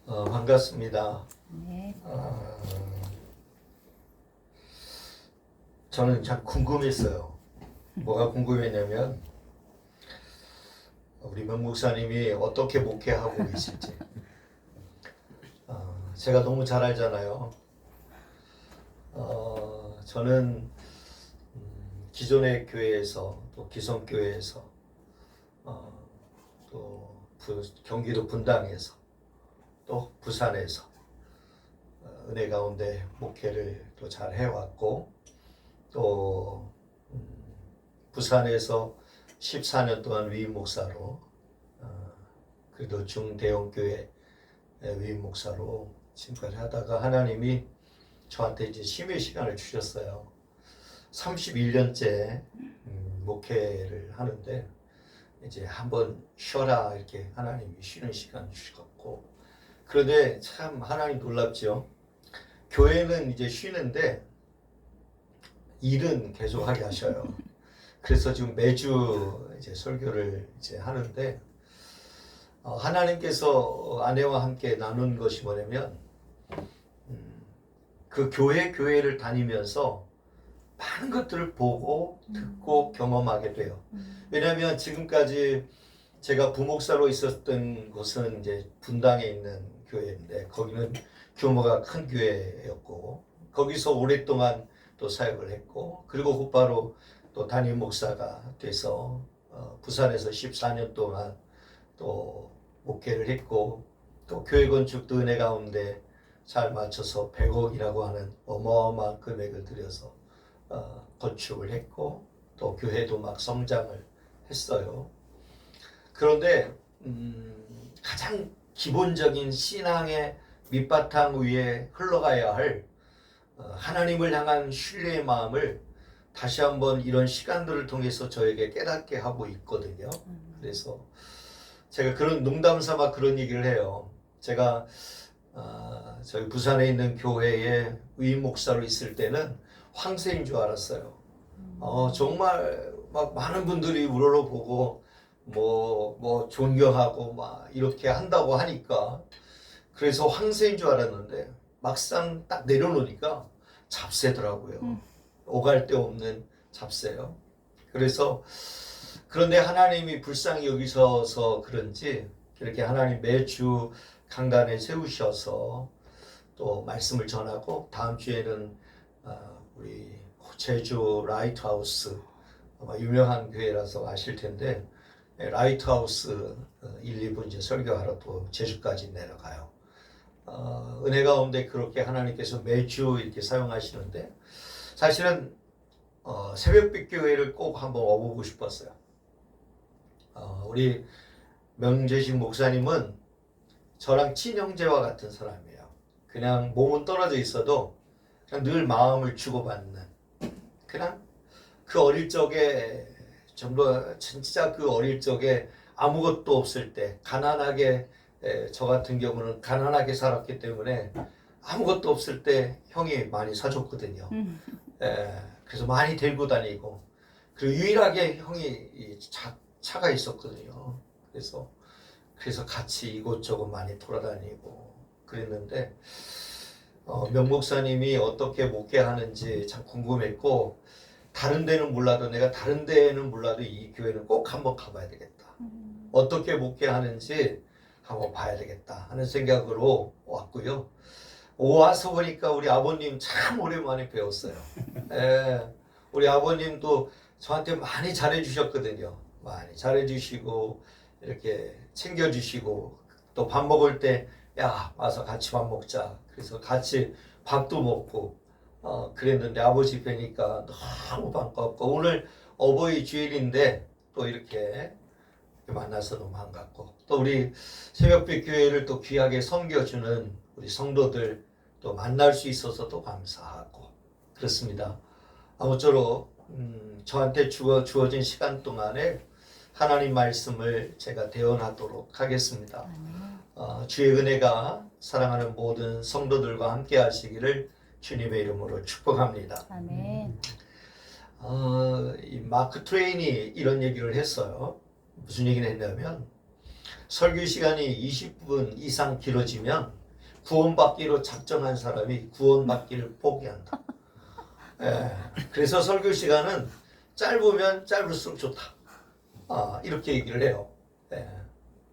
반갑습니다. 네. 저는 참 궁금했어요. 뭐가 궁금했냐면 우리 명 목사님이 어떻게 목회하고 계실지. 제가 너무 잘 알잖아요. 저는 기존의 교회에서 또 기성교회에서 또 경기도 분당에서 또 부산에서 은혜 가운데 목회를 또 잘 해왔고 또 부산에서 14년 동안 위임 목사로 그래도 중대형 교회 위임 목사로 지금까지 하다가 하나님이 저한테 이제 쉼의 시간을 주셨어요. 31년째 목회를 하는데 이제 한번 쉬어라 이렇게 하나님이 쉬는 시간 주셨고, 그런데 참 하나님 놀랍죠. 교회는 이제 쉬는데 일은 계속하게 하셔요. 그래서 지금 매주 이제 설교를 이제 하는데 하나님께서 아내와 함께 나눈 것이 뭐냐면 그 교회를 다니면서 많은 것들을 보고 듣고 경험하게 돼요. 왜냐하면 지금까지 제가 부목사로 있었던 곳은 이제 분당에 있는 교회인데 거기는 규모가 큰 교회였고 거기서 오랫동안 또 사역을 했고, 그리고 곧바로 또 담임 목사가 돼서 부산에서 14년 동안 또 목회를 했고, 또 교회 건축도 은혜 가운데 잘 맞춰서 100억이라고 하는 어마어마한 금액을 들여서 건축을 했고 또 교회도 막 성장을 했어요. 그런데 가장 기본적인 신앙의 밑바탕 위에 흘러가야 할 하나님을 향한 신뢰의 마음을 다시 한번 이런 시간들을 통해서 저에게 깨닫게 하고 있거든요. 그래서 제가 그런 농담 삼아 그런 얘기를 해요. 제가 저희 부산에 있는 교회에 위임 목사로 있을 때는 황새인 줄 알았어요. 정말 막 많은 분들이 우러러보고 뭐 존경하고 막 이렇게 한다고 하니까 그래서 황새인 줄 알았는데 막상 딱 내려놓으니까 잡새더라고요. 오갈 데 없는 잡새요. 그래서 그런데 하나님이 불쌍히 여기셔서 그런지 이렇게 하나님 매주 강단에 세우셔서 또 말씀을 전하고, 다음 주에는 우리 제주 라이트하우스, 아마 유명한 교회라서 아실 텐데 라이트하우스 1, 2분 이제 설교하러 또 제주까지 내려가요. 은혜 가운데 그렇게 하나님께서 매주 이렇게 사용하시는데 사실은 새벽빛 교회를 꼭 한번 와보고 싶었어요. 우리 명재식 목사님은 저랑 친형제와 같은 사람이에요. 그냥 몸은 떨어져 있어도 그냥 늘 마음을 주고받는, 그냥 그 어릴 적에 전부 진짜 그 어릴 적에 아무것도 없을 때 가난하게, 저 같은 경우는 가난하게 살았기 때문에 아무것도 없을 때 형이 많이 사줬거든요. 그래서 많이 들고 다니고, 그리고 유일하게 형이 차가 있었거든요. 그래서 같이 이곳저곳 많이 돌아다니고 그랬는데 명 목사님이 어떻게 목회하는지 참 궁금했고, 다른 데는 몰라도 내가 다른 데는 몰라도 이 교회는 꼭 한번 가봐야 되겠다. 어떻게 목회하는지 한번 봐야 되겠다 하는 생각으로 왔고요. 와서 보니까 우리 아버님 참 오랜만에 배웠어요. 우리 아버님도 저한테 많이 잘해주셨거든요. 많이 잘해주시고 이렇게 챙겨주시고, 또 밥 먹을 때 야 와서 같이 밥 먹자. 그래서 같이 밥도 먹고 그랬는데 아버지 뵈니까 너무 반갑고, 오늘 어버이 주일인데 또 이렇게 만나서 너무 반갑고, 또 우리 새벽빛 교회를 또 귀하게 섬겨주는 우리 성도들 또 만날 수 있어서 또 감사하고 그렇습니다. 아무쪼록 저한테 주어진 시간 동안에 하나님 말씀을 제가 대언하도록 하겠습니다. 주의 은혜가 사랑하는 모든 성도들과 함께 하시기를 주님의 이름으로 축복합니다. 아멘. 이 마크 트웨인이 이런 얘기를 했어요. 무슨 얘기를 했냐면 설교 시간이 20분 이상 길어지면 구원받기로 작정한 사람이 구원받기를 포기한다. 예, 그래서 설교 시간은 짧으면 짧을수록 좋다. 이렇게 얘기를 해요. 예,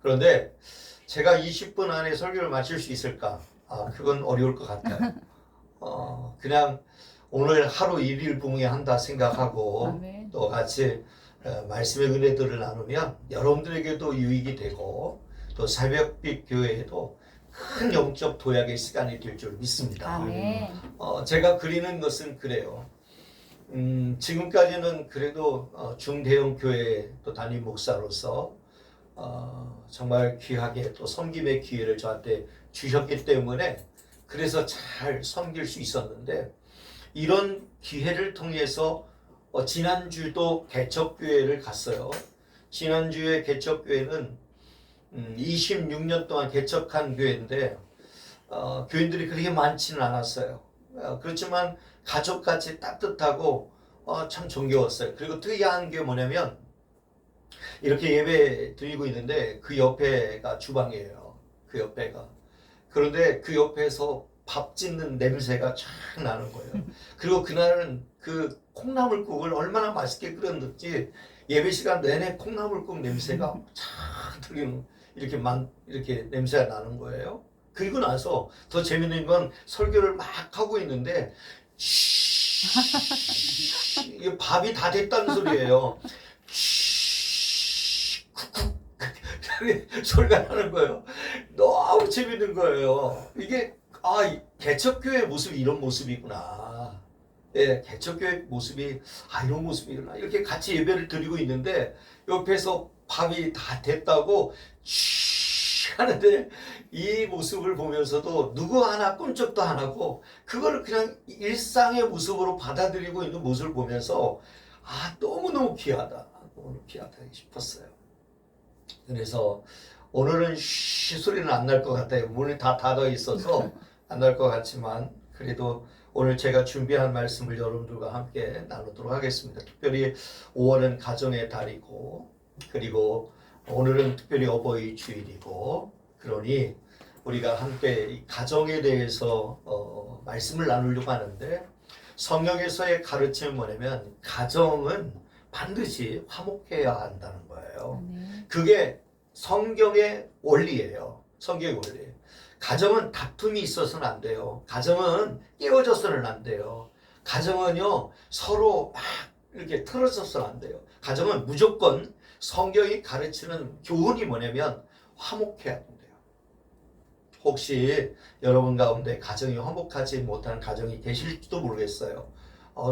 그런데 제가 20분 안에 설교를 마칠 수 있을까? 그건 어려울 것 같아요. 그냥 오늘 하루 일일 봉해한다 생각하고 아멘. 또 같이 말씀의 은혜들을 나누면 여러분들에게도 유익이 되고 또 새벽빛 교회에도 큰 영적 도약의 시간이 될 줄 믿습니다. 아멘. 제가 그리는 것은 그래요. 지금까지는 그래도 중대형 교회 또 담임 목사로서 정말 귀하게 또 섬김의 기회를 저한테 주셨기 때문에 그래서 잘 섬길 수 있었는데 이런 기회를 통해서 지난주도 개척교회를 갔어요. 지난주에 개척교회는 26년 동안 개척한 교회인데 교인들이 그렇게 많지는 않았어요. 그렇지만 가족같이 따뜻하고 참 정겨웠어요. 그리고 특이한 게 뭐냐면 이렇게 예배 드리고 있는데 그 옆에가 주방이에요. 그 옆에가. 그런데 그 옆에서 밥 짓는 냄새가 쫙 나는 거예요. 그리고 그날은 그 콩나물국을 얼마나 맛있게 끓였는지 예배 시간 내내 콩나물국 냄새가 쫙 들리는 이렇게 냄새가 나는 거예요. 그리고 나서 더 재밌는 건 설교를 막 하고 있는데 이게 밥이 다 됐다는 소리예요. 쿡쿡 소리가 나는 거예요. 너무 재밌는 거예요. 이게 개척교회 모습이 이런 모습이구나. 예, 개척교회 모습이 이런 모습이구나. 이렇게 같이 예배를 드리고 있는데 옆에서 밥이 다 됐다고 하는데 이 모습을 보면서도 누구 하나 꿈쩍도 안 하고 그걸 그냥 일상의 모습으로 받아들이고 있는 모습을 보면서 너무너무 귀하다. 너무 귀하다 싶었어요. 그래서 오늘은 소리는 안 날 것 같아요. 문이 다 닫아 있어서 안 날 것 같지만 그래도 오늘 제가 준비한 말씀을 여러분들과 함께 나누도록 하겠습니다. 특별히 5월은 가정의 달이고 그리고 오늘은 특별히 어버이 주일이고 그러니 우리가 함께 이 가정에 대해서 말씀을 나누려고 하는데 성경에서의 가르침은 뭐냐면 가정은 반드시 화목해야 한다는 거예요. 그게 성경의 원리예요. 성경의 원리. 가정은 다툼이 있어서는 안 돼요. 가정은 깨어져서는 안 돼요. 가정은요 서로 막 이렇게 틀어져서는 안 돼요. 가정은 무조건 성경이 가르치는 교훈이 뭐냐면 화목해야 된대요. 혹시 여러분 가운데 가정이 화목하지 못하는 가정이 계실지도 모르겠어요.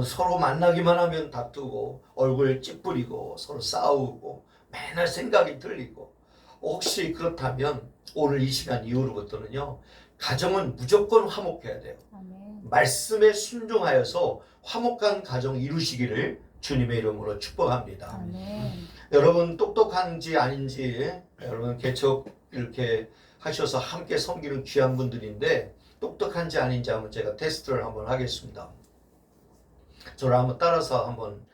서로 만나기만 하면 다투고 얼굴 찌푸리고 서로 싸우고 맨날 생각이 틀리고 혹시 그렇다면 오늘 이 시간 이후로부터는요 가정은 무조건 화목해야 돼요. 아멘. 말씀에 순종하여서 화목한 가정 이루시기를 주님의 이름으로 축복합니다. 아멘. 여러분 똑똑한지 아닌지 여러분 개척 이렇게 하셔서 함께 섬기는 귀한 분들인데 똑똑한지 아닌지 한번 제가 테스트를 한번 하겠습니다. 저를 한번 따라서 한번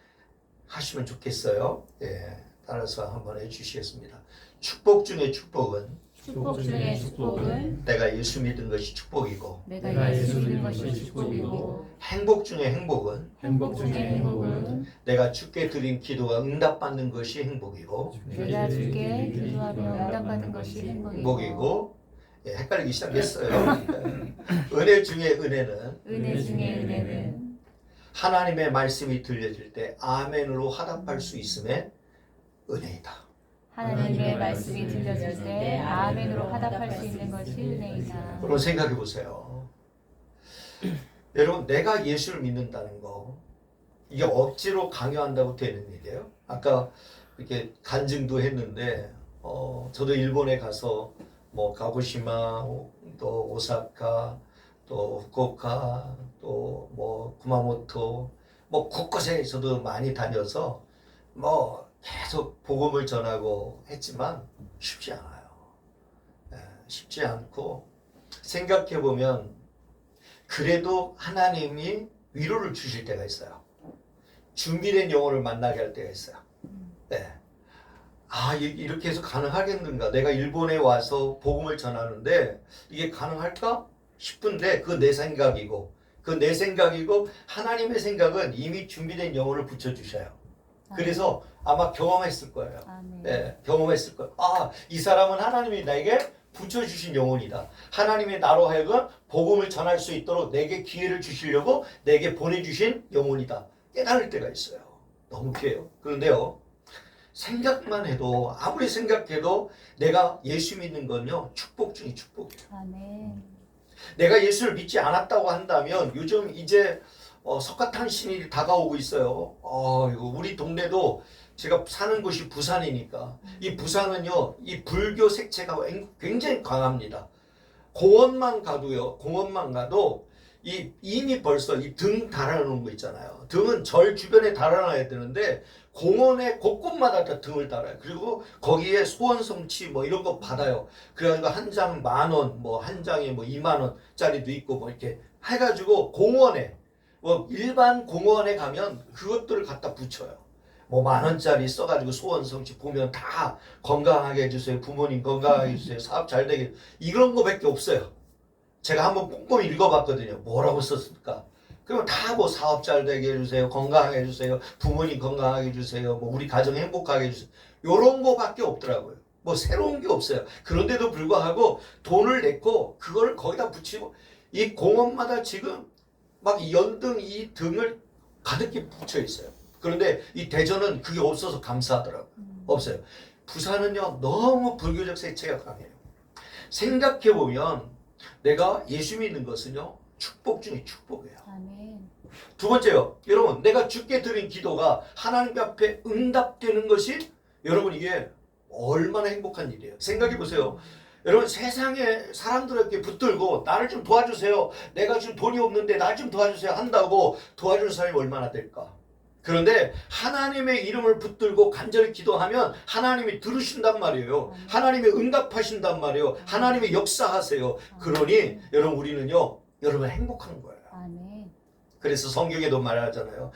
하시면 좋겠어요. 예, 따라서 한번 해주시겠습니다. 축복 중에 축복은 축복 중에 축복은 내가 예수 믿은 것이 축복이고 내가 예수 믿는 것이 축복이고 행복 중에 행복은 행복 중에 행복은 내가 주께 드린 기도가 응답받는 것이 행복이고 내가 주께 기도하며 응답받는 것이 행복이고 헷갈리기 시작했어요. 은혜 중에 은혜는 은혜 중에 은혜는 하나님의 말씀이 들려질 때 아멘으로 화답할 수 있음에 은혜이다. 하나님의 말씀이 들려질 때 아멘으로 화답할 수 있는 것이 은혜이다. 여러분 생각해 보세요. 여러분 내가 예수를 믿는다는 거 이게 억지로 강요한다고 되는 일이에요. 아까 이렇게 간증도 했는데 저도 일본에 가서 뭐 가고시마 또 오사카 또 후쿠오카 또 뭐 구마모토 뭐 곳곳에 저도 많이 다녀서 뭐 계속 복음을 전하고 했지만 쉽지 않아요. 쉽지 않고 생각해 보면 그래도 하나님이 위로를 주실 때가 있어요. 준비된 영혼을 만나게 할 때가 있어요. 이렇게 해서 가능하겠는가? 내가 일본에 와서 복음을 전하는데 이게 가능할까 싶은데 그건 내 생각이고 하나님의 생각은 이미 준비된 영혼을 붙여주셔요. 그래서 아마 경험했을 거예요. 네, 경험했을 거예요. 이 사람은 하나님이 나에게 붙여주신 영혼이다. 하나님의 나로 하여금 복음을 전할 수 있도록 내게 기회를 주시려고 내게 보내주신 영혼이다. 깨달을 때가 있어요. 너무 귀해요. 그런데요, 생각만 해도 아무리 생각해도 내가 예수 믿는 건요 축복 중에 축복이에요. 아멘. 내가 예수를 믿지 않았다고 한다면 요즘 이제 석가탄신일이 다가오고 있어요. 이거 우리 동네도 제가 사는 곳이 부산이니까 이 부산은요 이 불교 색채가 굉장히 강합니다. 공원만 가도 이미 벌써 이 등 달아놓은 거 있잖아요. 등은 절 주변에 달아놔야 되는데 공원의 곳곳마다 다 등을 달아요. 그리고 거기에 소원성취 뭐 이런 거 받아요. 그래가지고 한 장 10,000원, 뭐 한 장에 뭐 20,000원짜리도 있고 뭐 이렇게 해가지고 공원에 뭐 일반 공원에 가면 그것들을 갖다 붙여요. 뭐 10,000원짜리 써가지고 소원성취 보면 다 건강하게 해주세요. 부모님 건강하게 해주세요. 사업 잘 되게 이런 거밖에 없어요. 제가 한번 꼼꼼히 읽어봤거든요. 뭐라고 썼을까? 그러면 다 뭐 사업 잘 되게 해주세요. 건강하게 해주세요. 부모님 건강하게 해주세요. 뭐 우리 가정 행복하게 해주세요. 요런 거밖에 없더라고요. 뭐 새로운 게 없어요. 그런데도 불구하고 돈을 냈고 그걸 거기다 붙이고 이 공원마다 지금 막 연등 이 등을 가득히 붙여 있어요. 그런데 이 대전은 그게 없어서 감사하더라고요. 없어요. 부산은요 너무 불교적 색채가 강해요. 생각해보면 내가 예수 믿는 것은요 축복 중에 축복이에요. 아멘. 두 번째요, 여러분 내가 주께 드린 기도가 하나님 앞에 응답되는 것이 여러분 이게 얼마나 행복한 일이에요. 생각해 보세요. 여러분 세상에 사람들에게 붙들고 나를 좀 도와주세요. 내가 지금 돈이 없는데 나 좀 도와주세요 한다고 도와주는 사람이 얼마나 될까? 그런데 하나님의 이름을 붙들고 간절히 기도하면 하나님이 들으신단 말이에요. 하나님이 응답하신단 말이에요. 하나님이 역사하세요. 그러니 여러분 우리는요 여러분 행복한 거예요. 아멘. 그래서 성경에도 말하잖아요.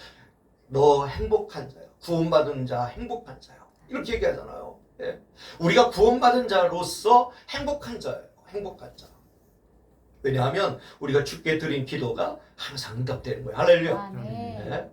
너 행복한 자요. 구원받은 자 행복한 자요. 이렇게 얘기하잖아요. 예. 우리가 구원받은 자로서 행복한 자예요. 행복한 자. 왜냐하면 우리가 주께 드린 기도가 항상 응답되는 거예요. 할렐루야. 아멘. 예.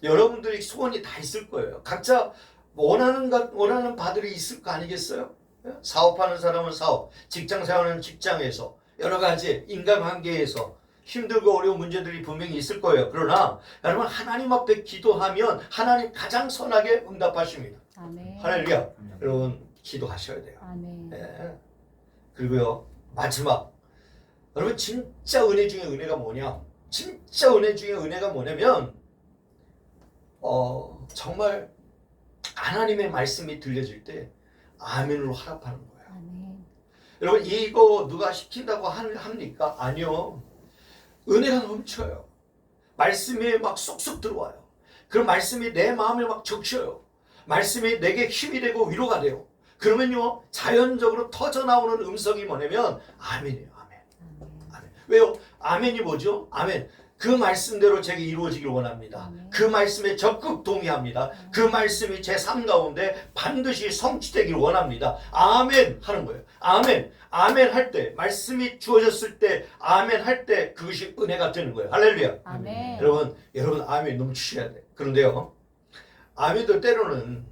여러분들이 소원이 다 있을 거예요. 각자 원하는 바들이 있을 거 아니겠어요? 예? 사업하는 사람은 사업, 직장 생활하는 직장에서 여러 가지 인간관계에서 힘들고 어려운 문제들이 분명히 있을 거예요. 그러나 여러분 하나님 앞에 기도하면 하나님 가장 선하게 응답하십니다. 아멘. 할렐루야. 여러분 기도하셔야 돼요. 아멘. 예. 그리고요 마지막 여러분 진짜 은혜 중에 은혜가 뭐냐? 진짜 은혜 중에 은혜가 뭐냐면 정말 하나님의 말씀이 들려질 때 아멘으로 화답하는 거예요. 아멘. 여러분 이거 누가 시킨다고 합니까? 아니요. 은혜가 넘쳐요. 말씀이 막 쏙쏙 들어와요. 그 말씀이 내 마음을 막 적셔요. 말씀이 내게 힘이 되고 위로가 돼요. 그러면요 자연적으로 터져나오는 음성이 뭐냐면 아멘이에요. 아멘. 아멘. 왜요? 아멘이 뭐죠? 아멘. 그 말씀대로 제게 이루어지길 원합니다. 아멘. 그 말씀에 적극 동의합니다. 그 말씀이 제 삶 가운데 반드시 성취되길 원합니다. 아멘 하는 거예요. 아멘. 아멘 할 때, 말씀이 주어졌을 때, 아멘 할 때 그것이 은혜가 되는 거예요. 할렐루야. 아멘. 여러분 아멘 넘치셔야 돼요. 그런데요, 아멘도 때로는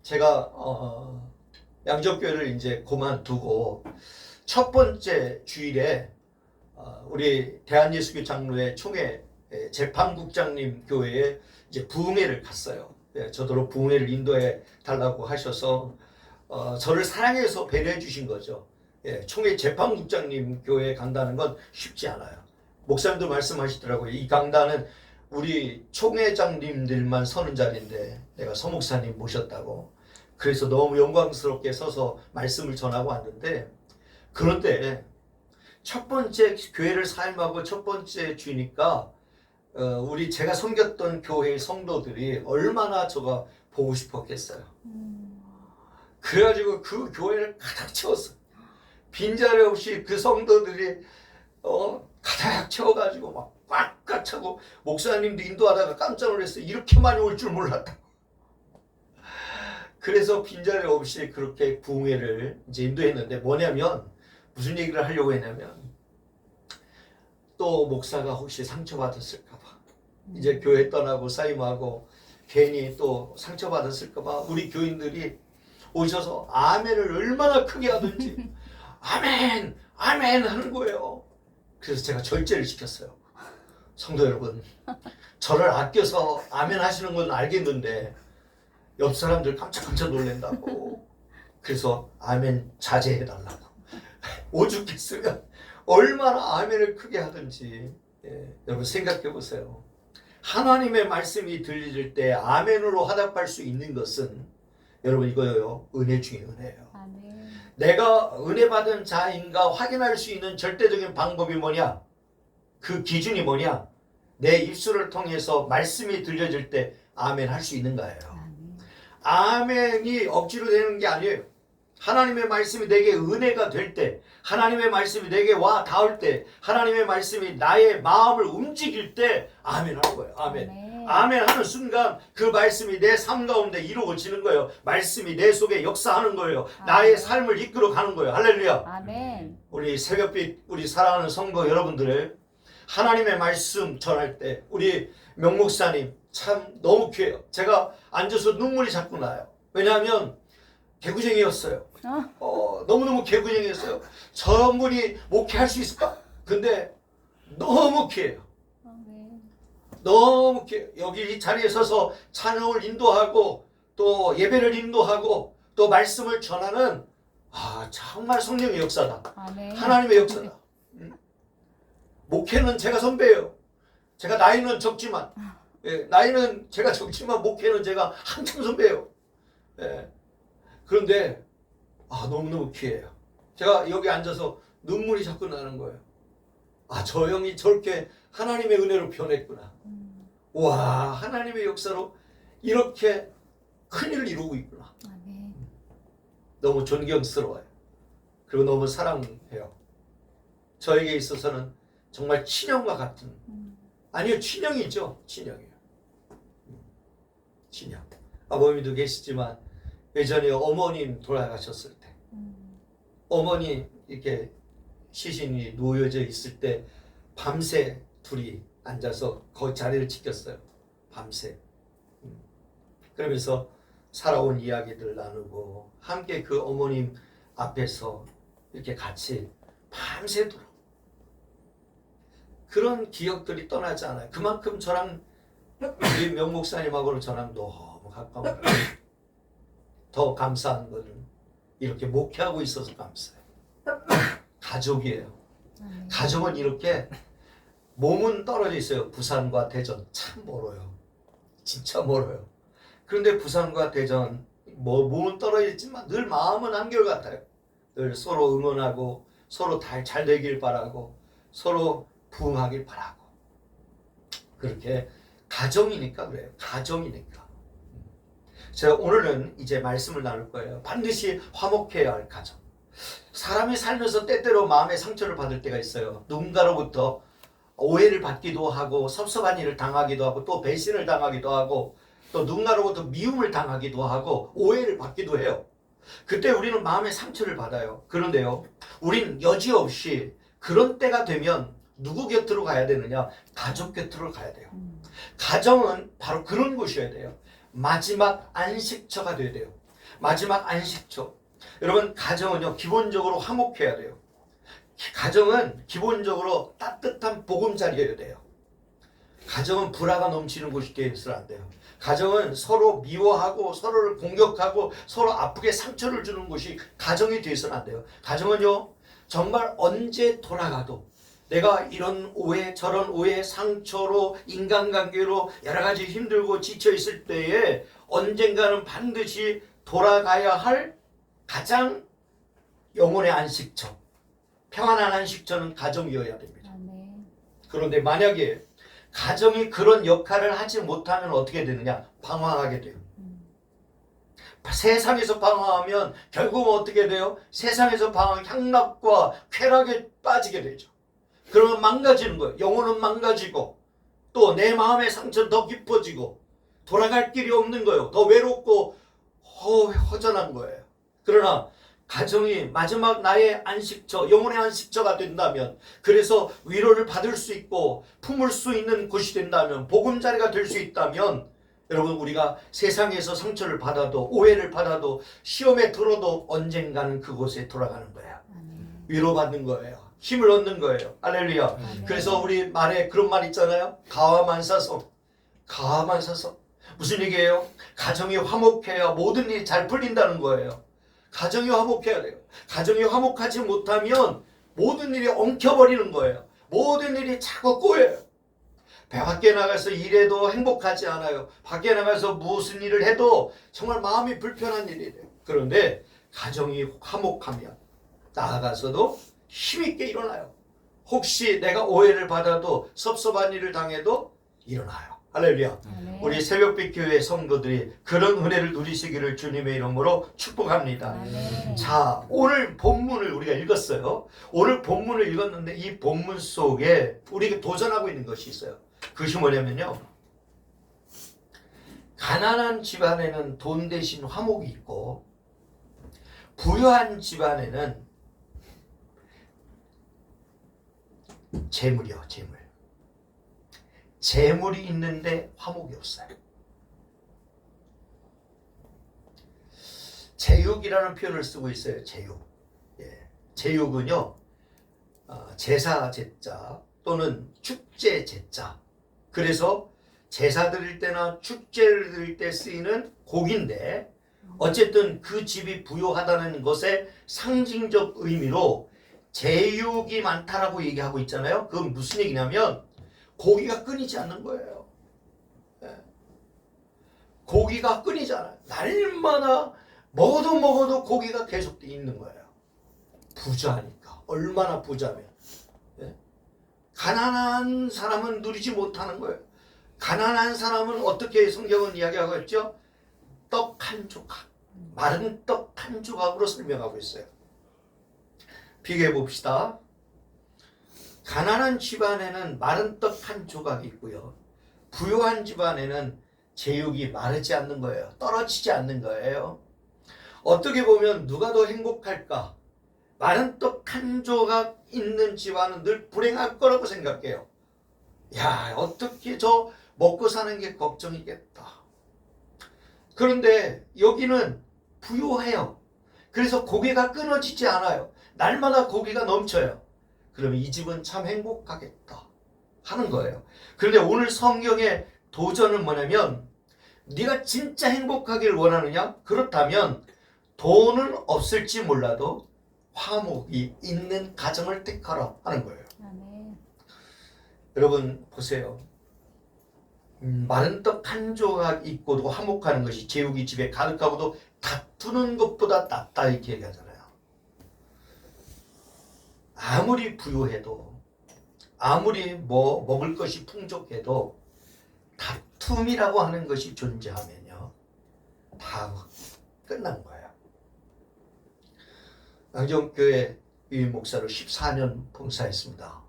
제가 양적교회를 이제 그만두고 첫 번째 주일에 우리 대한예수교 장로회 총회 재판국장님 교회에 이제 부흥회를 갔어요. 저더러 부흥회를 인도해 달라고 하셔서 저를 사랑해서 배려해 주신 거죠. 총회 재판국장님 교회에 간다는 건 쉽지 않아요. 목사님도 말씀하시더라고요. 이 강단은 우리 총회장님들만 서는 자리인데 내가 서목사님 모셨다고. 그래서 너무 영광스럽게 서서 말씀을 전하고 왔는데, 그런데 첫 번째 교회를 사임하고 첫 번째 주니까 우리 제가 섬겼던 교회의 성도들이 얼마나 저가 보고 싶었겠어요. 그래가지고 그 교회를 가득 채웠어요. 빈자리 없이 그 성도들이 가득 채워가지고 막 꽉꽉 차고, 목사님도 인도하다가 깜짝 놀랐어요. 이렇게 많이 올 줄 몰랐다. 그래서 빈자리 없이 그렇게 부흥회를 이제 인도했는데 뭐냐면 무슨 얘기를 하려고 했냐면 또 목사가 혹시 상처받았을까봐 이제 교회 떠나고 사임하고 괜히 또 상처받았을까봐 우리 교인들이 오셔서 아멘을 얼마나 크게 하든지 아멘 아멘 하는 거예요. 그래서 제가 절제를 시켰어요. 성도 여러분, 저를 아껴서 아멘 하시는 건 알겠는데 옆 사람들 깜짝깜짝 놀란다고. 그래서 아멘 자제해달라고. 오죽했으면 얼마나 아멘을 크게 하든지. 여러분 생각해 보세요. 하나님의 말씀이 들릴 때 아멘으로 화답할 수 있는 것은 여러분 이거예요. 은혜 중에 은혜예요. 아멘. 내가 은혜 받은 자인가 확인할 수 있는 절대적인 방법이 뭐냐? 그 기준이 뭐냐? 내 입술을 통해서 말씀이 들려질 때 아멘 할 수 있는가예요. 아멘이 억지로 되는 게 아니에요. 하나님의 말씀이 내게 은혜가 될 때, 하나님의 말씀이 내게 와 닿을 때, 하나님의 말씀이 나의 마음을 움직일 때 아멘 하는 거예요. 아멘. 아멘 하는 순간 그 말씀이 내 삶 가운데 이루어지는 거예요. 말씀이 내 속에 역사하는 거예요. 나의 삶을 이끌어 가는 거예요. 할렐루야. 아멘. 우리 새벽빛 우리 사랑하는 성도 여러분들의 하나님의 말씀 전할 때 우리 명목사님 참 너무 귀해요. 제가 앉아서 눈물이 자꾸 나요. 왜냐하면 개구쟁이였어요. 너무너무 개구쟁이였어요. 저런 분이 목회할 수 있을까? 근데 너무 귀해요. 너무 귀해요. 여기 이 자리에 서서 찬양을 인도하고 또 예배를 인도하고 또 말씀을 전하는 정말 성령의 역사다. 아멘. 하나님의 역사다. 목회는 제가 선배예요. 제가 나이는 적지만 나이는 제가 적지만 목회는 제가 한참 선배예요. 그런데 너무너무 귀해요. 제가 여기 앉아서 눈물이 자꾸 나는 거예요. 저 형이 저렇게 하나님의 은혜로 변했구나. 와, 하나님의 역사로 이렇게 큰일을 이루고 있구나. 아멘. 너무 존경스러워요. 그리고 너무 사랑해요. 저에게 있어서는 정말 친형과 같은, 아니요, 친형이죠. 친형이에요. 친형. 아버님도 계시지만 예전에 어머님 돌아가셨을 때 어머니 이렇게 시신이 놓여져 있을 때 밤새 둘이 앉아서 거기 자리를 지켰어요. 밤새. 그러면서 살아온 이야기들 나누고 함께 그 어머님 앞에서 이렇게 같이 밤새도록 그런 기억들이 떠나지 않아요. 그만큼 저랑 우리 명목사님하고는 저랑 너무 가까운 거예요. 더 감사한 것은 이렇게 목회하고 있어서 감사해요. 가족이에요. 가족은 이렇게 몸은 떨어져 있어요. 부산과 대전 참 멀어요. 진짜 멀어요. 그런데 부산과 대전 몸은 떨어져 있지만 늘 마음은 한결같아요. 늘 서로 응원하고 서로 잘 되길 바라고 서로 부흥하길 바라고 그렇게 가정이니까 그래요. 가정이니까. 제가 오늘은 이제 말씀을 나눌 거예요. 반드시 화목해야 할 가정. 사람이 살면서 때때로 마음의 상처를 받을 때가 있어요. 누군가로부터 오해를 받기도 하고 섭섭한 일을 당하기도 하고 또 배신을 당하기도 하고 또 누군가로부터 미움을 당하기도 하고 오해를 받기도 해요. 그때 우리는 마음의 상처를 받아요. 그런데요, 우린 여지없이 그런 때가 되면 누구 곁으로 가야 되느냐? 가족 곁으로 가야 돼요. 가정은 바로 그런 곳이어야 돼요. 마지막 안식처가 돼야 돼요. 마지막 안식처. 여러분, 가정은요 기본적으로 화목해야 돼요. 가정은 기본적으로 따뜻한 보금자리여야 돼요. 가정은 불화가 넘치는 곳이 되어서는 안 돼요. 가정은 서로 미워하고 서로를 공격하고 서로 아프게 상처를 주는 곳이 가정이 되어서는 안 돼요. 가정은요 정말 언제 돌아가도 내가 이런 오해 저런 오해 상처로 인간관계로 여러 가지 힘들고 지쳐 있을 때에 언젠가는 반드시 돌아가야 할 가장 영혼의 안식처, 평안한 안식처는 가정이어야 됩니다. 그런데 만약에 가정이 그런 역할을 하지 못하면 어떻게 되느냐? 방황하게 돼요. 세상에서 방황하면 결국은 어떻게 돼요? 세상에서 방황, 향락과 쾌락에 빠지게 되죠. 그러면 망가지는 거예요. 영혼은 망가지고 또 내 마음의 상처는 더 깊어지고 돌아갈 길이 없는 거예요. 더 외롭고 허전한 거예요. 그러나 가정이 마지막 나의 안식처, 영혼의 안식처가 된다면, 그래서 위로를 받을 수 있고 품을 수 있는 곳이 된다면, 보금자리가 될 수 있다면, 여러분, 우리가 세상에서 상처를 받아도, 오해를 받아도, 시험에 들어도 언젠가는 그곳에 돌아가는 거야. 위로받는 거예요. 힘을 얻는 거예요. 할렐루야. 그래서 우리 말에 그런 말 있잖아요. 가와만사성. 가와만사성. 무슨 얘기예요? 가정이 화목해야 모든 일이 잘 풀린다는 거예요. 가정이 화목해야 돼요. 가정이 화목하지 못하면 모든 일이 엉켜버리는 거예요. 모든 일이 자꾸 꼬여요. 밖에 나가서 일해도 행복하지 않아요. 밖에 나가서 무슨 일을 해도 정말 마음이 불편한 일이래요. 그런데 가정이 화목하면 나아가서도 힘있게 일어나요. 혹시 내가 오해를 받아도 섭섭한 일을 당해도 일어나요. 할렐루야. 우리 새벽빛 교회 성도들이 그런 은혜를 누리시기를 주님의 이름으로 축복합니다. 자, 오늘 본문을 우리가 읽었어요. 오늘 본문을 읽었는데 이 본문 속에 우리가 도전하고 있는 것이 있어요. 그것이 뭐냐면요, 가난한 집안에는 돈 대신 화목이 있고 부유한 집안에는 재물이요, 재물. 재물이 있는데 화목이 없어요. 제육이라는 표현을 쓰고 있어요. 제육. 예. 제육은요, 제사 제자 또는 축제 제자. 그래서 제사 드릴 때나 축제를 드릴 때 쓰이는 고기인데, 어쨌든 그 집이 부유하다는 것의 상징적 의미로 제육이 많다라고 얘기하고 있잖아요. 그건 무슨 얘기냐면 고기가 끊이지 않는 거예요. 고기가 끊이지 않아요. 날마다 먹어도 고기가 계속 있는 거예요. 부자니까. 얼마나 부자면. 가난한 사람은 누리지 못하는 거예요. 가난한 사람은 어떻게 성경은 이야기하고 있죠? 떡 한 조각, 마른 떡 한 조각으로 설명하고 있어요. 비교해 봅시다. 가난한 집안에는 마른 떡 한 조각이 있고요. 부유한 집안에는 제육이 마르지 않는 거예요. 떨어지지 않는 거예요. 어떻게 보면 누가 더 행복할까? 마른 떡 한 조각 있는 집안은 늘 불행할 거라고 생각해요. 야, 어떻게 저 먹고 사는 게 걱정이겠다. 그런데 여기는 부유해요. 그래서 고기가 끊어지지 않아요. 날마다 고기가 넘쳐요. 그러면 이 집은 참 행복하겠다 하는 거예요. 그런데 오늘 성경의 도전은 뭐냐면, 네가 진짜 행복하길 원하느냐? 그렇다면 돈은 없을지 몰라도 화목이 있는 가정을 택하라 하는 거예요. 여러분 보세요. 마른 떡 한 조각 있고도 화목하는 것이 제육이 집에 가득하고도 다투는 것보다 낫다, 이렇게 얘기하잖아요. 아무리 부유해도, 아무리 먹을 것이 풍족해도 다툼이라고 하는 것이 존재하면요, 다 끝난 거예요. 양정교회 유임 목사로 14년 봉사했습니다.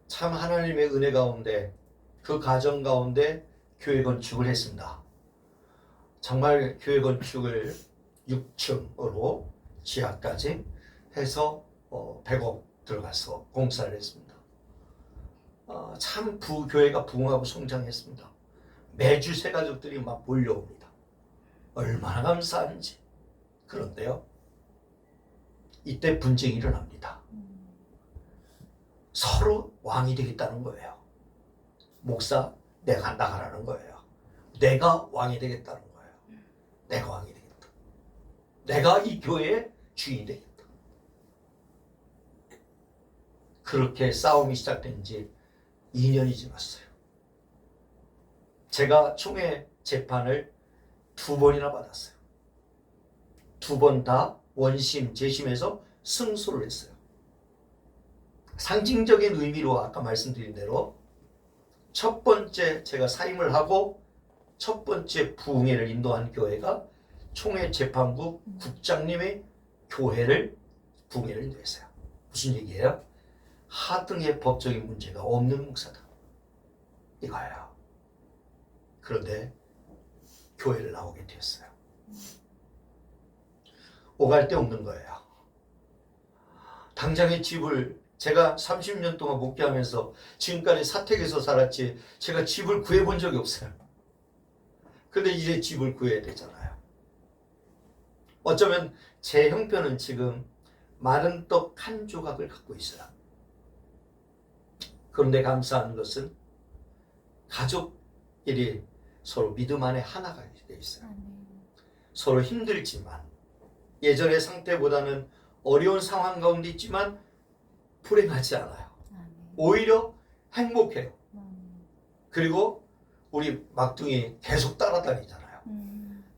참 하나님의 은혜 가운데, 그 가정 가운데 교회 건축을 했습니다. 정말 교회 건축을 6층으로 지하까지 해서 100억 들어가서 공사를 했습니다. 참 교회가 부흥하고 성장했습니다. 매주 새 가족들이 막 몰려옵니다. 얼마나 감사한지. 그런데요, 이때 분쟁이 일어납니다. 서로 왕이 되겠다는 거예요. 목사, 내가 나가라는 거예요. 내가 왕이 되겠다는 거예요. 내가 왕이 되겠다. 내가 이 교회의 주인이 되겠다. 그렇게 싸움이 시작된 지 2년이 지났어요. 제가 총회 재판을 2번이나 받았어요. 2번 다 원심, 재심에서 승소를 했어요. 상징적인 의미로 아까 말씀드린 대로 첫 번째 제가 사임을 하고 첫 번째 부흥회를 인도한 교회가 총회 재판국 국장님의 교회를 부흥회를 인도했어요. 무슨 얘기예요? 하등의 법적인 문제가 없는 목사다, 이거예요. 그런데 교회를 나오게 되었어요. 오갈 데 없는 거예요. 당장의 집을 제가 30년 동안 목회하면서 지금까지 사택에서 살았지 제가 집을 구해본 적이 없어요. 근데 이제 집을 구해야 되잖아요. 어쩌면 제 형편은 지금 마른 떡 한 조각을 갖고 있어요. 그런데 감사한 것은 가족끼리 서로 믿음 안에 하나가 되어 있어요. 서로 힘들지만 예전의 상태보다는 어려운 상황 가운데 있지만 불행하지 않아요. 오히려 행복해요. 그리고 우리 막둥이 계속 따라다니잖아요.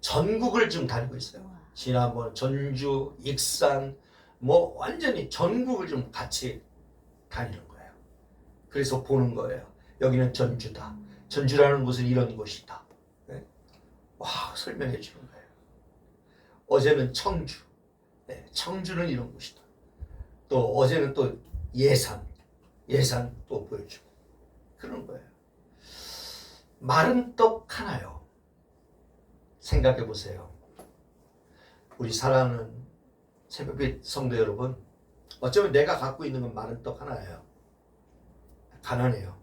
전국을 지금 다니고 있어요. 지난번 전주, 익산 뭐 완전히 전국을 좀 같이 다니는 거예요. 그래서 보는 거예요. 여기는 전주다. 전주라는 곳은 이런 곳이다. 네? 와, 설명해 주는 거예요. 어제는 청주. 네, 청주는 이런 곳이다. 또 어제는 또 예산 또 보여주고 그런 거예요. 마른 떡 하나요. 생각해 보세요. 우리 사랑하는 새벽빛 성도 여러분, 어쩌면 내가 갖고 있는 건 마른 떡 하나예요. 가난해요.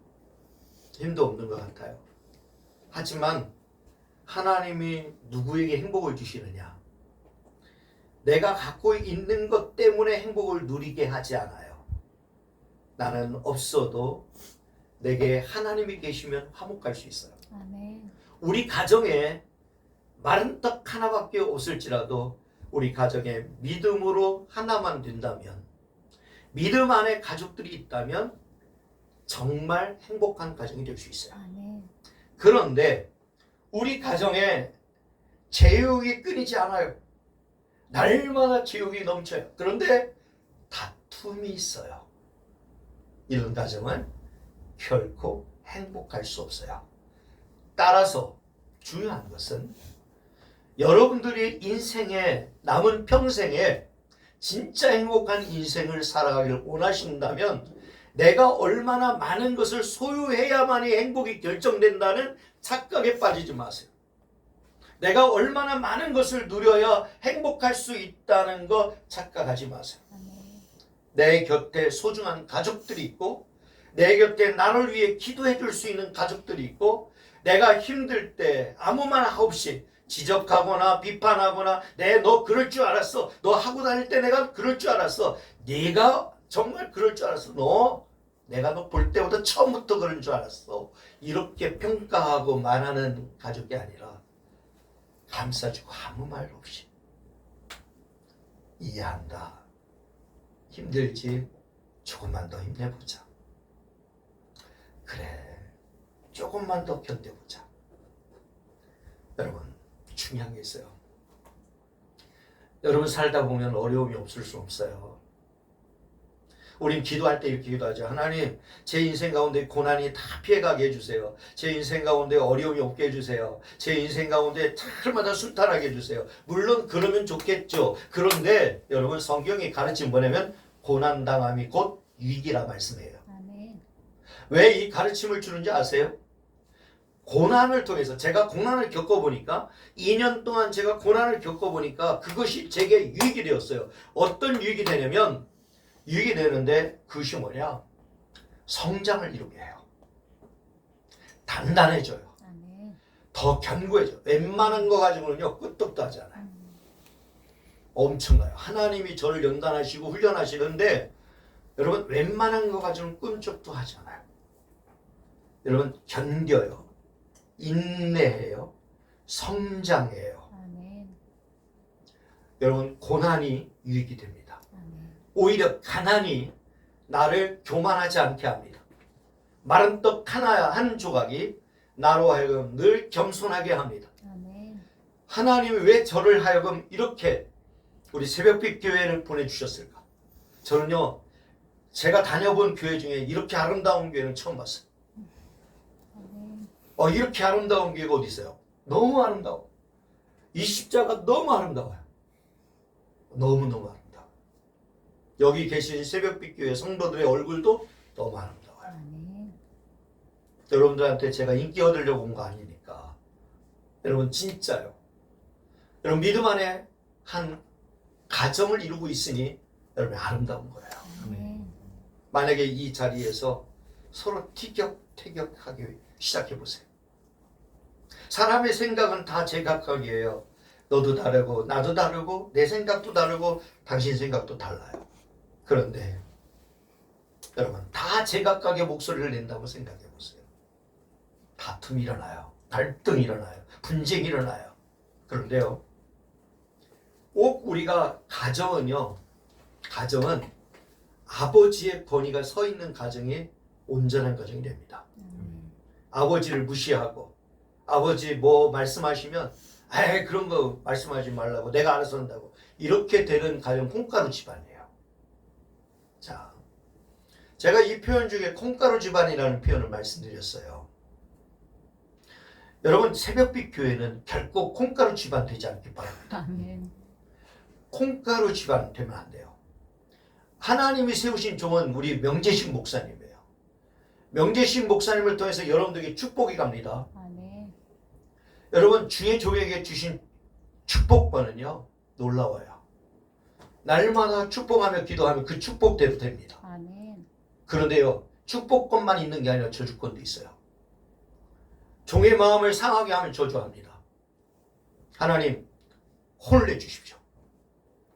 힘도 없는 것 같아요. 하지만 하나님이 누구에게 행복을 주시느냐? 내가 갖고 있는 것 때문에 행복을 누리게 하지 않아요. 나는 없어도 내게 하나님이 계시면 화목할 수 있어요. 아멘. 우리 가정에 마른 떡 하나밖에 없을지라도 우리 가정에 믿음으로 하나만 된다면, 믿음 안에 가족들이 있다면 정말 행복한 가정이 될 수 있어요. 아멘. 그런데 우리 가정에 제육이 끊이지 않아요. 날마다 제육이 넘쳐요. 그런데 다툼이 있어요. 이런 가정은 결코 행복할 수 없어요. 따라서 중요한 것은 여러분들이 인생에 남은 평생에 진짜 행복한 인생을 살아가기를 원하신다면 내가 얼마나 많은 것을 소유해야만이 행복이 결정된다는 착각에 빠지지 마세요. 내가 얼마나 많은 것을 누려야 행복할 수 있다는 거 착각하지 마세요. 내 곁에 소중한 가족들이 있고 내 곁에 나를 위해 기도해 줄 수 있는 가족들이 있고 내가 힘들 때 아무 말 없이 지적하거나 비판하거나 너 그럴 줄 알았어. 너 하고 다닐 때 내가 그럴 줄 알았어. 네가 정말 그럴 줄 알았어. 내가 너 볼 때부터 처음부터 그런 줄 알았어. 이렇게 평가하고 말하는 가족이 아니라 감싸주고 아무 말 없이 이해한다. 힘들지? 조금만 더 힘내보자. 그래, 조금만 더 견뎌보자. 여러분, 중요한 게 있어요. 여러분 살다 보면 어려움이 없을 수 없어요. 우린 기도할 때 이렇게 기도하죠. 하나님, 제 인생 가운데 고난이 다 피해가게 해주세요. 제 인생 가운데 어려움이 없게 해주세요. 제 인생 가운데 날마다 순탄하게 해주세요. 물론 그러면 좋겠죠. 그런데 여러분 성경이 가르친 뭐냐면 고난당함이 곧 위기라 말씀해요. 아멘. 왜 이 가르침을 주는지 아세요? 고난을 통해서 제가 고난을 겪어보니까 2년 동안 제가 고난을 겪어보니까 그것이 제게 유익이 되었어요. 어떤 유익이 되냐면 유익이 되는데 그것이 뭐냐? 성장을 이루게 해요. 단단해져요. 아멘. 더 견고해져요. 웬만한 거 가지고는요 끄떡도 하지 않아요. 엄청나요. 하나님이 저를 연단하시고 훈련하시는데 여러분 웬만한 거 가지고는 끔찍도 하지 않아요. 여러분 견뎌요. 인내해요. 성장해요. 아멘. 여러분 고난이 유익이 됩니다. 아멘. 오히려 가난이 나를 교만하지 않게 합니다. 마른 떡 하나 한 조각이 나로 하여금 늘 겸손하게 합니다. 아멘. 하나님이 왜 저를 하여금 이렇게 우리 새벽빛 교회를 보내주셨을까? 저는요 제가 다녀본 교회 중에 이렇게 아름다운 교회는 처음 봤어요. 이렇게 아름다운 교회가 어디 있어요? 너무 아름다워. 이 십자가 너무 아름다워요. 너무너무 아름다워. 여기 계신 새벽빛 교회 성도들의 얼굴도 너무 아름다워요. 아멘. 여러분들한테 제가 인기 얻으려고 온 거 아니니까. 여러분 진짜요. 여러분 믿음 안에 한 가정을 이루고 있으니 여러분 아름다운 거예요. 아멘. 만약에 이 자리에서 서로 티격태격하기 시작해 보세요. 사람의 생각은 다 제각각이에요. 너도 다르고 나도 다르고 내 생각도 다르고 당신 생각도 달라요. 그런데 여러분 다 제각각의 목소리를 낸다고 생각해 보세요. 다툼이 일어나요. 갈등이 일어나요. 분쟁이 일어나요. 그런데요, 꼭 우리가 가정은 아버지의 권위가 서 있는 가정이 온전한 가정이 됩니다. 아버지를 무시하고 아버지 뭐 말씀하시면 에이 그런 거 말씀하지 말라고 내가 알아서 한다고 이렇게 되는 가정 콩가루 집안이에요. 자, 제가 이 표현 중에 콩가루 집안이라는 표현을 말씀드렸어요. 여러분 새벽빛 교회는 결코 콩가루 집안 되지 않기 바랍니다. 아멘. 콩가루 집안 되면 안 돼요. 하나님이 세우신 종은 우리 명재신 목사님이에요. 명재신 목사님을 통해서 여러분들에게 축복이 갑니다. 아멘. 여러분 주의 종에게 주신 축복권은요 놀라워요. 날마다 축복하며 기도하면 그 축복대로 됩니다. 아멘. 그런데요 축복권만 있는 게 아니라 저주권도 있어요. 종의 마음을 상하게 하면 저주합니다. 하나님 혼을 내주십시오.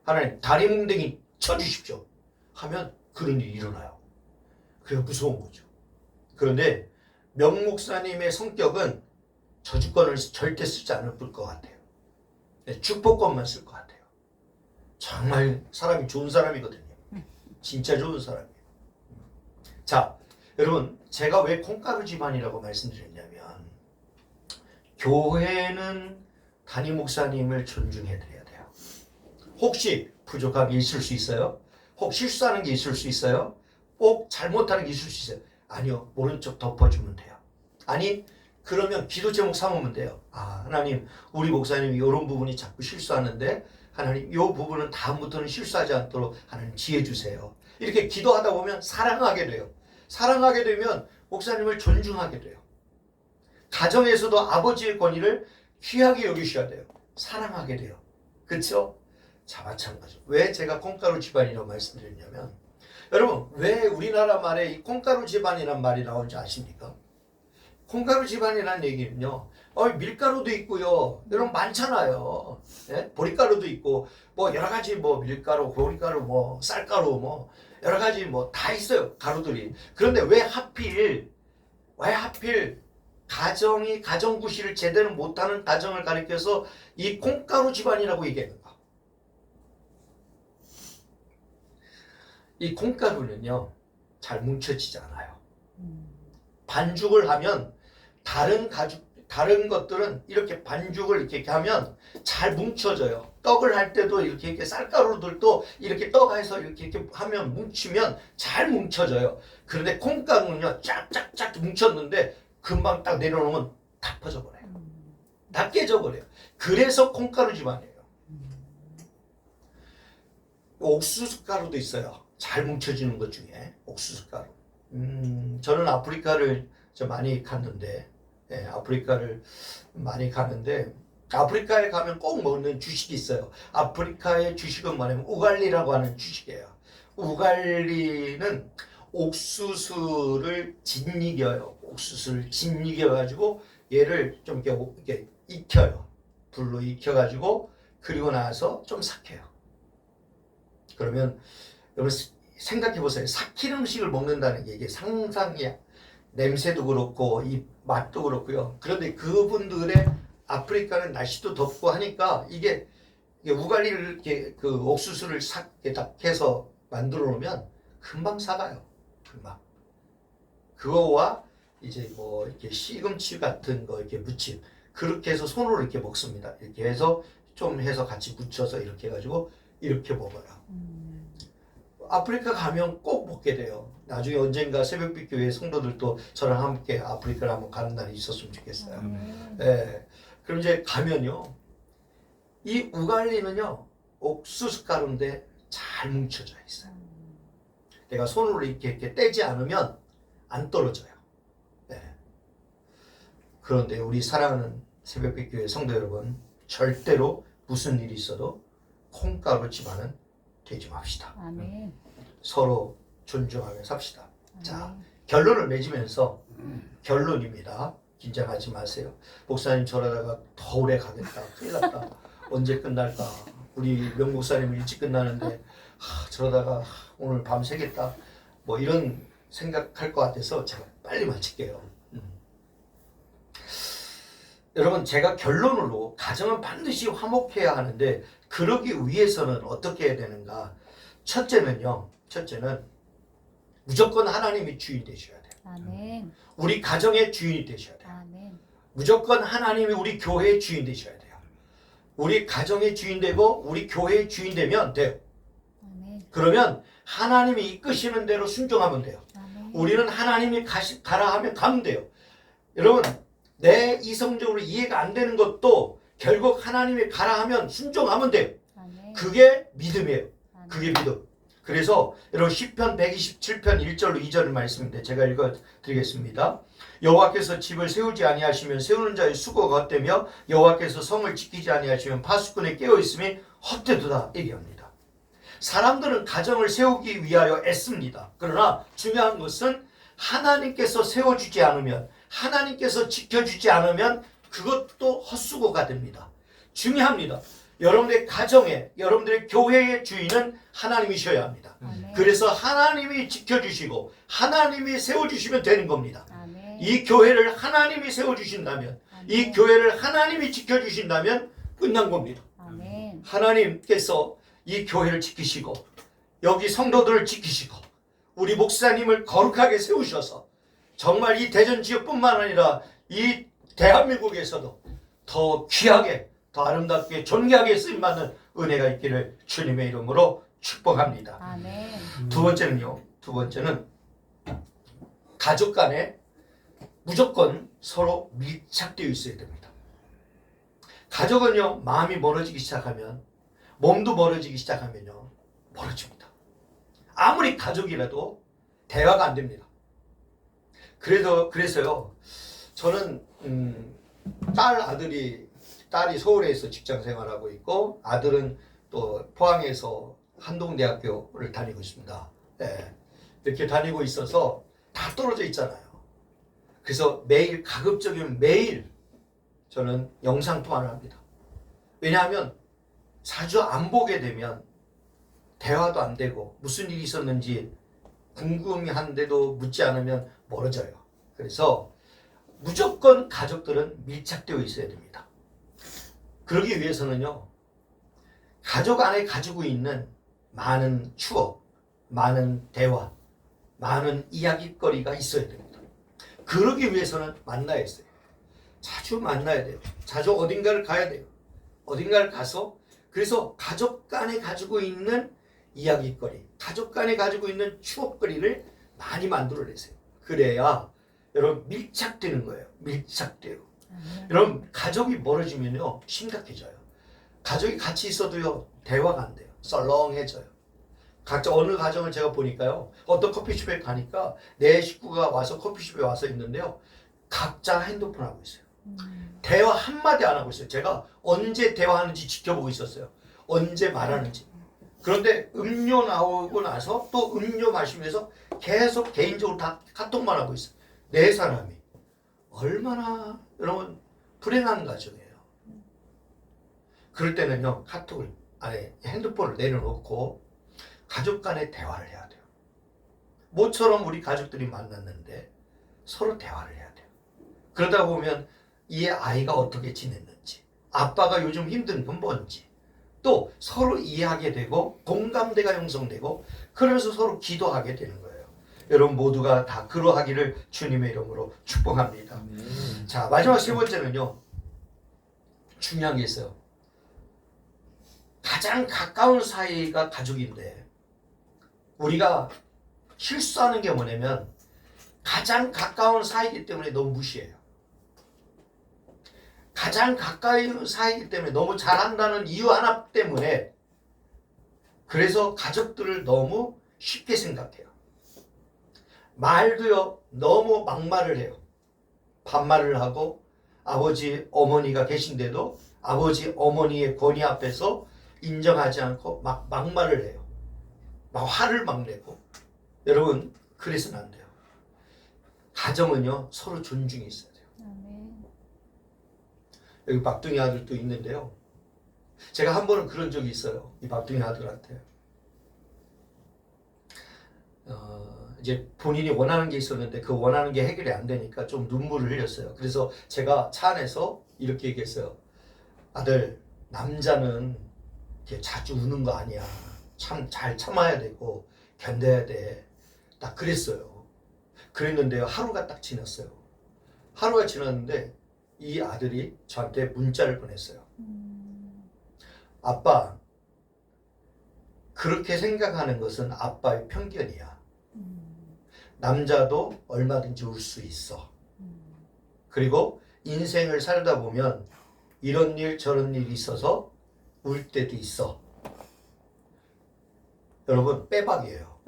하나님 다리 뭉댕이 쳐주십시오. 하면 그런 일이 일어나요. 그게 무서운 거죠. 그런데 명 목사님의 성격은 저주권을 절대 쓰지 않을 것 같아요. 축복권만 쓸 것 같아요. 정말 사람이 좋은 사람이거든요. 진짜 좋은 사람이에요. 자, 여러분 제가 왜 콩가루 집안이라고 말씀드렸냐면 교회는 담임 목사님을 존중해드려야 돼요. 혹시 부족함이 있을 수 있어요? 혹 실수하는 게 있을 수 있어요? 꼭 잘못하는 게 있을 수 있어요? 아니요. 모른 척 덮어주면 돼요. 아니 그러면 기도 제목 삼으면 돼요. 아 하나님 우리 목사님이 이런 부분이 자꾸 실수하는데 하나님 이 부분은 다음부터는 실수하지 않도록 하나님 지혜 주세요. 이렇게 기도하다 보면 사랑하게 돼요. 사랑하게 되면 목사님을 존중하게 돼요. 가정에서도 아버지의 권위를 귀하게 여기셔야 돼요. 사랑하게 돼요. 그렇죠? 자 마찬가지로 왜 제가 콩가루 집안이라고 말씀드렸냐면 여러분 왜 우리나라 말에 이 콩가루 집안이란 말이 나온지 아십니까? 콩가루 집안이라는 얘기는요 밀가루도 있고요 여러분 많잖아요. 예? 보리가루도 있고 뭐 여러 가지 뭐 밀가루, 보리가루, 뭐 쌀가루 뭐 여러 가지 뭐 다 있어요 가루들이. 그런데 왜 하필 가정이 가정구실을 제대로 못하는 가정을 가리켜서 이 콩가루 집안이라고 얘기하는가? 이 콩가루는요 잘 뭉쳐지지 않아요. 반죽을 하면 다른 것들은 이렇게 반죽을 이렇게 하면 잘 뭉쳐져요. 떡을 할 때도 이렇게 쌀가루들도 이렇게 떡해서 이렇게 하면 뭉치면 잘 뭉쳐져요. 그런데 콩가루는요 쫙쫙쫙 뭉쳤는데 금방 딱 내려놓으면 다 퍼져버려요. 다 깨져버려요. 그래서 콩가루 집안이에요. 옥수수 가루도 있어요. 잘 뭉쳐지는 것 중에 옥수수 가루. 저는 아프리카를 많이 갔는데, 아프리카에 가면 꼭 먹는 주식이 있어요. 아프리카의 주식은 뭐냐면 우갈리라고 하는 주식이에요. 우갈리는 옥수수를 짓이겨요. 옥수수를 짓이겨가지고 얘를 좀 이렇게 익혀요. 불로 익혀가지고 그리고 나서 좀 삭혀요. 그러면 여러분 생각해보세요. 삭힌 음식을 먹는다는 게 이게 상상이 냄새도 그렇고 이 맛도 그렇고요. 그런데 그분들의 아프리카는 날씨도 덥고 하니까 이게 우갈리를 이렇게 그 옥수수를 딱 해서 만들어 놓으면 금방 삭아요. 금방. 그거와 이제 뭐 이렇게 시금치 같은 거 이렇게 무침 그렇게 해서 손으로 이렇게 먹습니다. 이렇게 해서 좀 해서 같이 묻혀서 이렇게 해가지고 이렇게 먹어요. 아프리카 가면 꼭 먹게 돼요. 나중에 언젠가 새벽빛 교회 성도들도 저랑 함께 아프리카를 한번 가는 날이 있었으면 좋겠어요. 네. 그럼 이제 가면요, 이 우갈리는요 옥수수 가루인데 잘 뭉쳐져 있어요. 내가 손으로 이렇게 떼지 않으면 안 떨어져요. 네. 그런데 우리 사랑하는 새벽빛 교회 성도 여러분, 절대로 무슨 일이 있어도 콩가루 집안은 되지 맙시다. 아멘. 서로 존중하며 삽시다. 자, 아멘. 결론을 맺으면서 결론입니다. 긴장하지 마세요. 목사님 저러다가 더 오래 가겠다. 큰일 났다. 언제 끝날까? 우리 명목사님 일찍 끝나는데 저러다가 오늘 밤 새겠다. 뭐 이런 생각할 것 같아서 제가 빨리 마칠게요. 여러분, 제가 결론으로 가정은 반드시 화목해야 하는데 그러기 위해서는 어떻게 해야 되는가? 첫째는 무조건 하나님이 주인 되셔야 돼요. 아멘. 우리 가정의 주인이 되셔야 돼요. 아멘. 무조건 하나님이 우리 교회의 주인 되셔야 돼요. 우리 가정의 주인 되고 우리 교회의 주인 되면 돼요. 아멘. 그러면 하나님이 이끄시는 대로 순종하면 돼요. 아멘. 우리는 하나님이 가라 하면 가면 돼요. 여러분, 내 이성적으로 이해가 안 되는 것도 결국 하나님이 가라 하면 순종하면 돼요. 아멘. 그게 믿음이에요. 아멘. 그게 믿음. 그래서 여러분 시편 127편 1절로 2절 말씀인데 제가 읽어드리겠습니다. 여호와께서 집을 세우지 아니하시면 세우는 자의 수고가 헛되며 여호와께서 성을 지키지 아니하시면 파수꾼의 깨어있음이 헛되도다 얘기합니다. 사람들은 가정을 세우기 위하여 애씁니다. 그러나 중요한 것은 하나님께서 세워주지 않으면, 하나님께서 지켜주지 않으면 그것도 헛수고가 됩니다. 중요합니다. 여러분들의 가정에, 여러분들의 교회의 주인은 하나님이셔야 합니다. 아멘. 그래서 하나님이 지켜주시고 하나님이 세워주시면 되는 겁니다. 아멘. 이 교회를 하나님이 세워주신다면, 이 아멘. 교회를 하나님이 지켜주신다면 끝난 겁니다. 아멘. 하나님께서 이 교회를 지키시고 여기 성도들을 지키시고 우리 목사님을 거룩하게 세우셔서 정말 이 대전 지역뿐만 아니라 이 대한민국에서도 더 귀하게, 더 아름답게, 존귀하게 쓰임받는 은혜가 있기를 주님의 이름으로 축복합니다. 아멘. 두 번째는 가족 간에 무조건 서로 밀착되어 있어야 됩니다. 가족은요, 마음이 멀어지기 시작하면, 몸도 멀어지기 시작하면요, 멀어집니다. 아무리 가족이라도 대화가 안 됩니다. 그래서요, 저는 딸이 서울에서 직장 생활하고 있고 아들은 또 포항에서 한동대학교를 다니고 있습니다. 네, 이렇게 다니고 있어서 다 떨어져 있잖아요. 그래서 매일 가급적이면 매일 저는 영상통화를 합니다. 왜냐하면 자주 안 보게 되면 대화도 안 되고 무슨 일이 있었는지 궁금해한데도 묻지 않으면 멀어져요. 그래서 무조건 가족들은 밀착되어 있어야 됩니다. 그러기 위해서는요, 가족 안에 가지고 있는 많은 추억, 많은 대화, 많은 이야기거리가 있어야 됩니다. 그러기 위해서는 만나야 했어요. 자주 만나야 돼요. 자주 어딘가를 가야 돼요. 어딘가를 가서 그래서 가족 간에 가지고 있는 이야기거리, 가족 간에 가지고 있는 추억거리를 많이 만들어내세요. 그래야 여러분 밀착되는 거예요. 밀착돼요. 여러분 가족이 멀어지면요 심각해져요. 가족이 같이 있어도요 대화가 안 돼요. 썰렁해져요. 각자 어느 가정을 제가 보니까요, 어떤 커피숍에 가니까 내 식구가 와서 커피숍에 와서 있는데요, 각자 핸드폰 하고 있어요. 대화 한마디 안 하고 있어요. 제가 언제 대화하는지 지켜보고 있었어요. 언제 말하는지. 그런데 음료 나오고 나서 또 음료 마시면서 계속 개인적으로 다 카톡만 하고 있어요. 네 사람이. 얼마나 여러분 불행한 가정이에요. 그럴 때는요, 카톡을 안에 핸드폰을 내려놓고 가족 간의 대화를 해야 돼요. 모처럼 우리 가족들이 만났는데 서로 대화를 해야 돼요. 그러다 보면 이 아이가 어떻게 지냈는지, 아빠가 요즘 힘든 건 뭔지, 또 서로 이해하게 되고 공감대가 형성되고 그러면서 서로 기도하게 되는 거예요. 여러분 모두가 다 그러하기를 주님의 이름으로 축복합니다. 자, 마지막 세 번째는요, 중요한 게 있어요. 가장 가까운 사이가 가족인데 우리가 실수하는 게 뭐냐면 가장 가까운 사이이기 때문에 너무 무시해요. 가장 가까운 사이이기 때문에 너무 잘한다는 이유 하나 때문에 그래서 가족들을 너무 쉽게 생각해요. 말도요 너무 막말을 해요. 반말을 하고 아버지 어머니가 계신데도 아버지 어머니의 권위 앞에서 인정하지 않고 막 막말을 해요. 막 화를 막 내고. 여러분, 그래서는 안 돼요. 가정은요, 서로 존중이 있어야 돼요. 아멘. 여기 막둥이 아들도 있는데요. 제가 한 번은 그런 적이 있어요. 이 막둥이 아들한테. 이제 본인이 원하는 게 있었는데 그 원하는 게 해결이 안 되니까 좀 눈물을 흘렸어요. 그래서 제가 차 안에서 이렇게 얘기했어요. 아들, 남자는 이렇게 자주 우는 거 아니야. 참 잘 참아야 되고 견뎌야 돼. 딱 그랬어요. 그랬는데요. 하루가 딱 지났어요. 하루가 지났는데 이 아들이 저한테 문자를 보냈어요. 아빠, 그렇게 생각하는 것은 아빠의 편견이야. 남자도 얼마든지 울 수 있어. 그리고 인생을 살다 보면 이런 일 저런 일이 있어서 울 때도 있어. 여러분, 빼박이에요.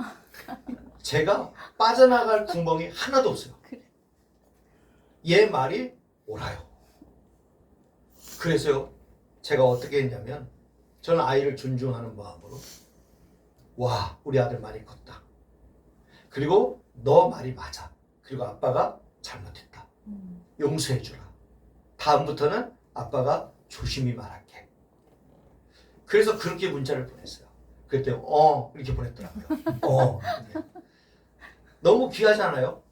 제가 빠져나갈 구멍이 하나도 없어요. 얘 말이 옳아요. 그래서요, 제가 어떻게 했냐면 저는 아이를 존중하는 마음으로 와, 우리 아들 많이 컸다. 그리고 너 말이 맞아. 그리고 아빠가 잘못했다. 용서해 주라. 다음부터는 아빠가 조심히 말할게. 그래서 그렇게 문자를 보냈어요. 그랬더니 이렇게 보냈더라고요. 너무 귀하잖아요.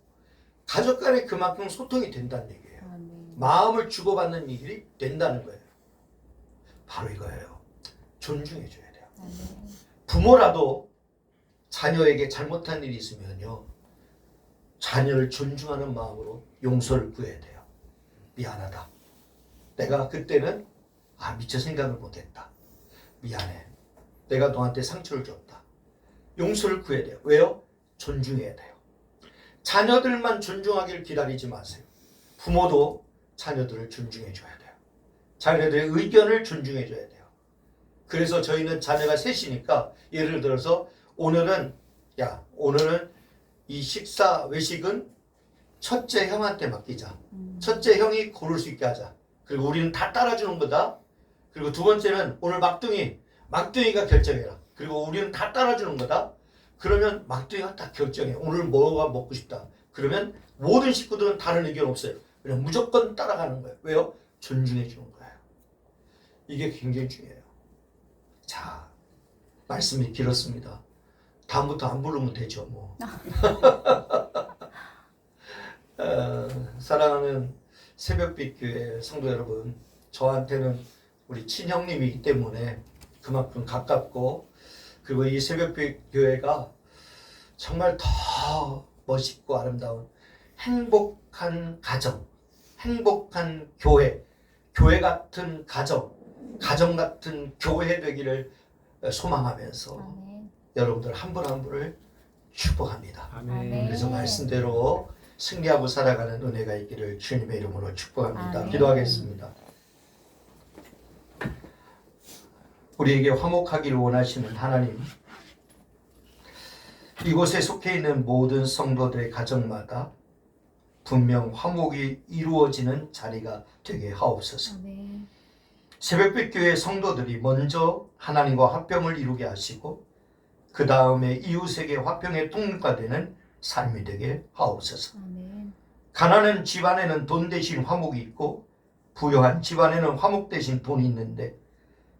가족 간에 그만큼 소통이 된다는 얘기예요. 아멘. 마음을 주고받는 일이 된다는 거예요. 바로 이거예요. 존중해 줘야 돼요. 아멘. 부모라도 자녀에게 잘못한 일이 있으면요, 자녀를 존중하는 마음으로 용서를 구해야 돼요. 미안하다. 내가 그때는 미처 생각을 못했다. 미안해. 내가 너한테 상처를 줬다. 용서를 구해야 돼요. 왜요? 존중해야 돼요. 자녀들만 존중하기를 기다리지 마세요. 부모도 자녀들을 존중해 줘야 돼요. 자녀들의 의견을 존중해 줘야 돼요. 그래서 저희는 자녀가 셋이니까 예를 들어서 오늘은 이 식사 외식은 첫째 형한테 맡기자. 첫째 형이 고를 수 있게 하자. 그리고 우리는 다 따라주는 거다. 그리고 두 번째는 오늘 막둥이가 결정해라. 그리고 우리는 다 따라주는 거다. 그러면 막둥이가 딱 결정해. 오늘 뭐가 먹고 싶다. 그러면 모든 식구들은 다른 의견 없어요. 그냥 무조건 따라가는 거예요. 왜요? 존중해 주는 거예요. 이게 굉장히 중요해요. 자, 말씀이 길었습니다. 다음부터 안 부르면 되죠, 뭐. 사랑하는 새벽빛 교회 성도 여러분, 저한테는 우리 친형님이기 때문에 그만큼 가깝고, 그리고 이 새벽빛 교회가 정말 더 멋있고 아름다운 행복한 가정, 행복한 교회, 교회 같은 가정 같은 교회 되기를 소망하면서 아멘. 여러분들 한 분 한 분을 축복합니다. 아멘. 그래서 말씀대로 승리하고 살아가는 은혜가 있기를 주님의 이름으로 축복합니다. 아멘. 기도하겠습니다. 우리에게 화목하기를 원하시는 하나님, 이곳에 속해 있는 모든 성도들의 가정마다 분명 화목이 이루어지는 자리가 되게 하옵소서. 아멘. 새벽빛 교회 성도들이 먼저 하나님과 화평을 이루게 하시고 그 다음에 이웃에게 화평의 통로가 되는 삶이 되게 하옵소서. 아멘. 가난한 집안에는 돈 대신 화목이 있고 부유한 집안에는 화목 대신 돈이 있는데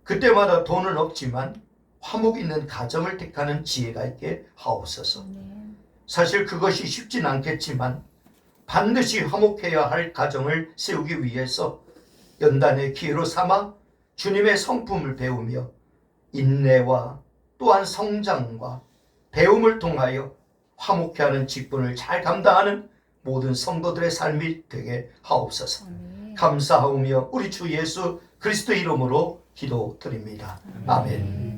그때마다 돈은 없지만 화목 있는 가정을 택하는 지혜가 있게 하옵소서. 아멘. 사실 그것이 쉽진 않겠지만 반드시 화목해야 할 가정을 세우기 위해서 연단의 기회로 삼아 주님의 성품을 배우며 인내와 또한 성장과 배움을 통하여 화목해 하는 직분을 잘 감당하는 모든 성도들의 삶이 되게 하옵소서. 아멘. 감사하오며 우리 주 예수 그리스도 이름으로 기도드립니다. 아멘.